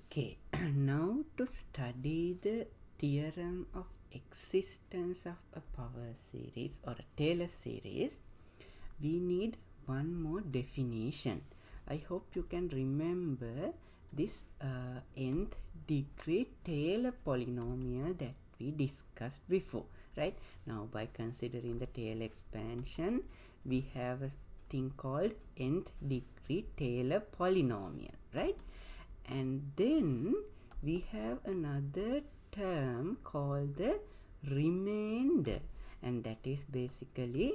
Okay, now to study the theorem of existence of a power series or a Taylor series, we need one more definition. I hope you can remember this nth degree Taylor polynomial that we discussed before, right? Now, by considering the Taylor expansion, we have a thing called nth degree Taylor polynomial, right? And then we have another term called the remainder, and that is basically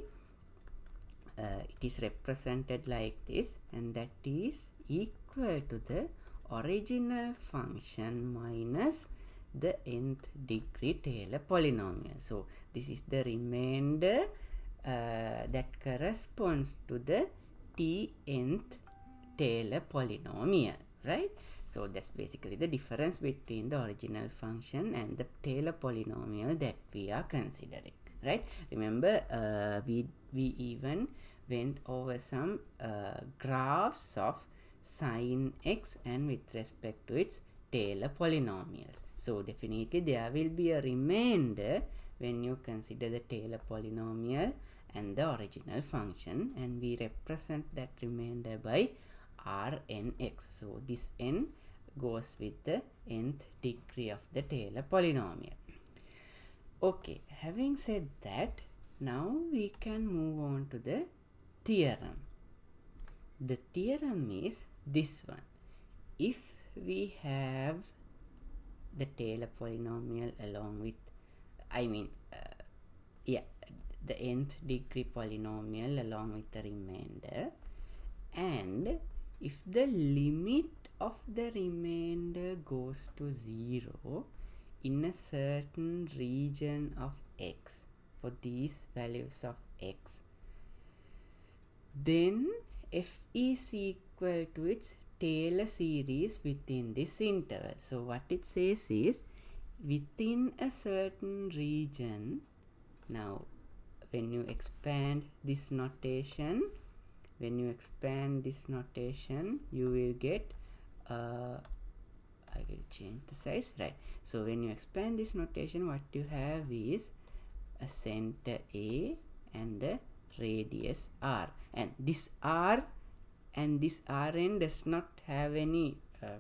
it is represented like this, and that is equal to the original function minus the nth degree Taylor polynomial. So this is the remainder that corresponds to the Tnth Taylor polynomial, right? So that's basically the difference between the original function and the Taylor polynomial that we are considering, right? Remember, we even went over some graphs of sin x and with respect to its Taylor polynomials. So definitely there will be a remainder when you consider the Taylor polynomial and the original function, and we represent that remainder by Rnx. So this n goes with the nth degree of the Taylor polynomial. Okay, having said that, now we can move on to the theorem. The theorem is this one. If we have the Taylor polynomial along with, the nth degree polynomial along with the remainder, and if the limit of the remainder goes to 0 in a certain region of x for these values of x, then f is equal to its Taylor series within this interval. So what it says is, within a certain region, now when you expand this notation, you will get I will change the size, right? So when you expand this notation, what you have is a center A and the radius R, and this R and this Rn does not have any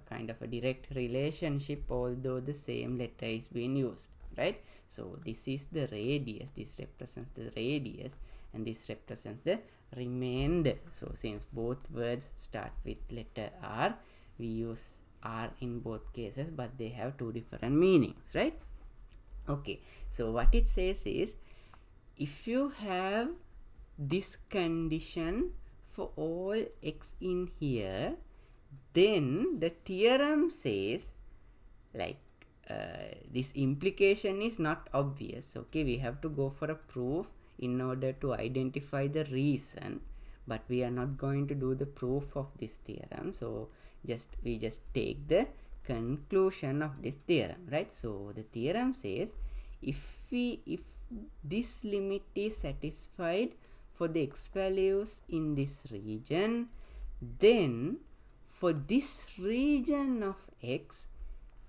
kind of a direct relationship, although the same letter is being used, right? So this is the radius, this represents the radius, and this represents the remainder. So since both words start with letter R, we use R in both cases, but they have two different meanings, right? Okay, so what it says is, if you have this condition for all x in here, then the theorem says, like, this implication is not obvious. Okay, we have to go for a proof in order to identify the reason, but we are not going to do the proof of this theorem. So we just take the conclusion of this theorem, right? So the theorem says, if this limit is satisfied for the x values in this region, then for this region of x,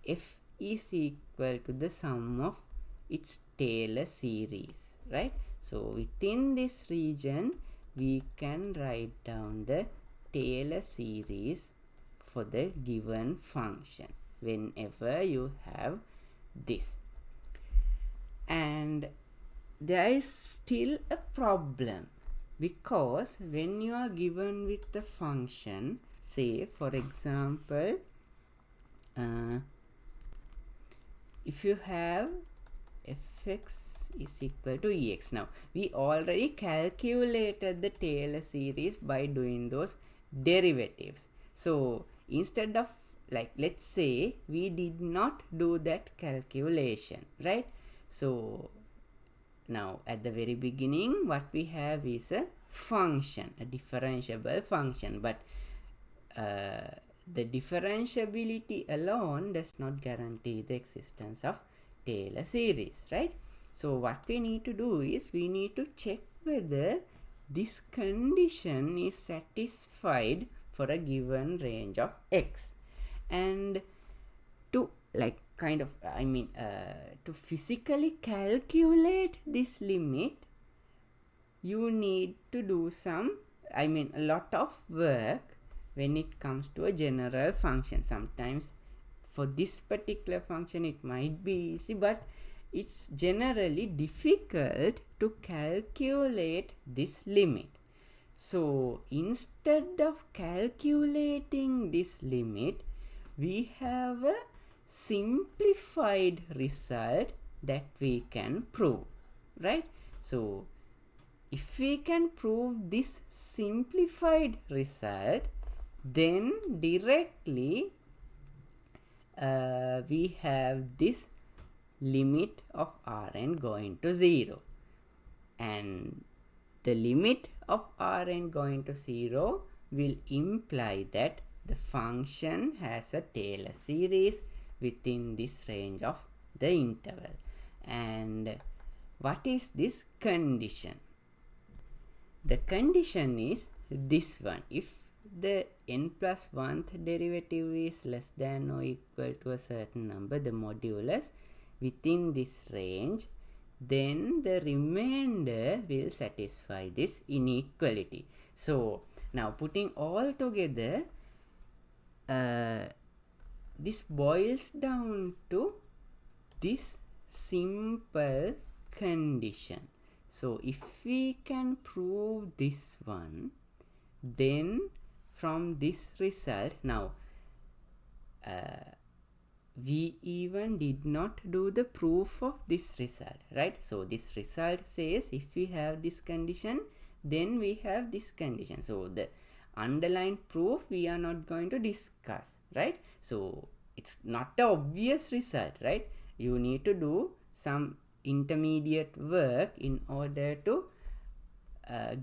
f is equal to the sum of its Taylor series, right? So within this region, we can write down the Taylor series for the given function whenever you have this. And there is still a problem, because when you are given with the function, say for example, if you have fx is equal to ex. Now we already calculated the Taylor series by doing those derivatives. So instead of, like, let's say we did not do that calculation, right? So now at the very beginning, what we have is a function, a differentiable function, but the differentiability alone does not guarantee the existence of Taylor series, right? So what we need to do is, we need to check whether this condition is satisfied for a given range of x. And like kind of, to physically calculate this limit, you need to do a lot of work when it comes to a general function. Sometimes for this particular function it might be easy, but it's generally difficult to calculate this limit. So instead of calculating this limit, we have a simplified result that we can prove, right? So if we can prove this simplified result, then directly we have this limit of Rn going to 0, and the limit of Rn going to 0 will imply that the function has a Taylor series within this range of the interval. And what is this condition? The condition is this one: if the n plus 1th derivative is less than or equal to a certain number, the modulus within this range, then the remainder will satisfy this inequality. So now putting all together, this boils down to this simple condition. So if we can prove this one, then from this result, now we even did not do the proof of this result, right? So this result says if we have this condition, then we have this condition. So the underlying proof we are not going to discuss, right? So it's not the obvious result, right? You need to do some intermediate work in order to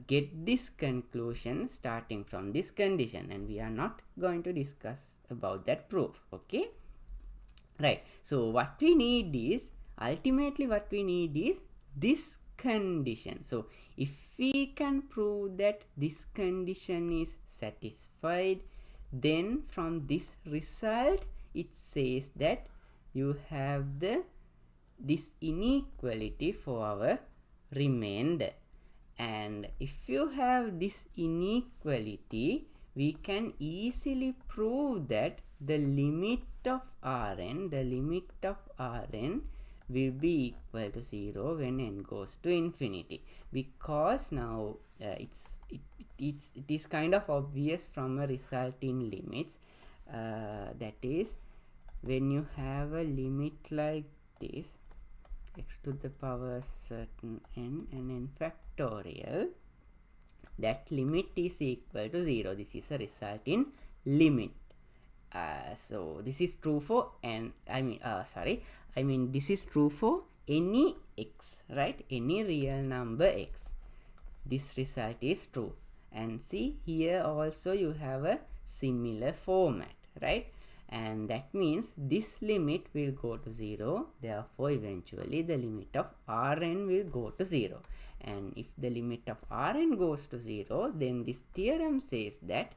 get this conclusion starting from this condition, and we are not going to discuss about that proof, okay? Right. So what we need is, ultimately what we need is this condition. So if we can prove that this condition is satisfied, then from this result it says that you have this inequality for our remainder. And if you have this inequality, we can easily prove that the limit of Rn will be equal to 0 when n goes to infinity, because now it is kind of obvious from a result in limits, that is, when you have a limit like this, x to the power certain n and n factorial, that limit is equal to 0. This is a result in limit. So this is true for this is true for any x, right? Any real number x. This result is true. And see, here also you have a similar format, right? And that means this limit will go to 0. Therefore, eventually the limit of Rn will go to 0. And if the limit of Rn goes to 0, then this theorem says that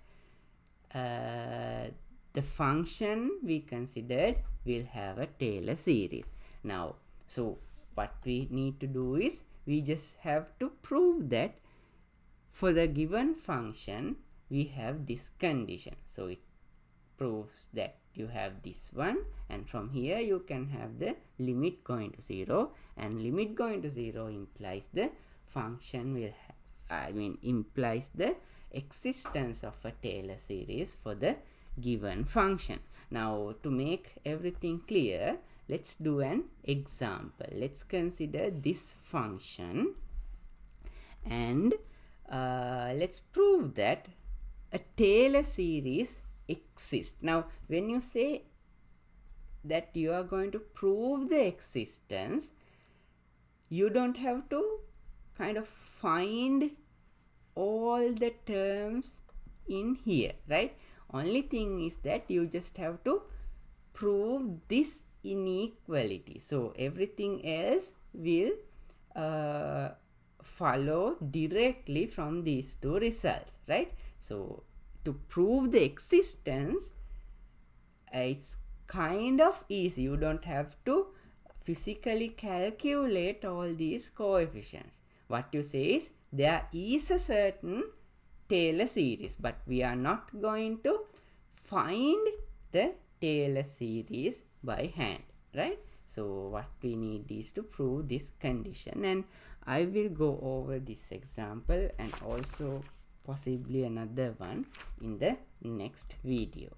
the function we considered will have a Taylor series. Now, so what we need to do is, we just have to prove that for the given function we have this condition. So it proves that you have this one, and from here you can have the limit going to 0, and limit going to 0 implies the function will implies the existence of a Taylor series for the given function. Now, to make everything clear, let's do an example. Let's consider this function, and let's prove that a Taylor series exists. Now, when you say that you are going to prove the existence, you don't have to kind of find all the terms in here, right? Only thing is that you just have to prove this inequality. So everything else will follow directly from these two results, right? So to prove the existence, it's kind of easy. You don't have to physically calculate all these coefficients. What you say is there is a certain Taylor series, but we are not going to find the Taylor series by hand, right? So what we need is to prove this condition, and I will go over this example and also possibly another one in the next video.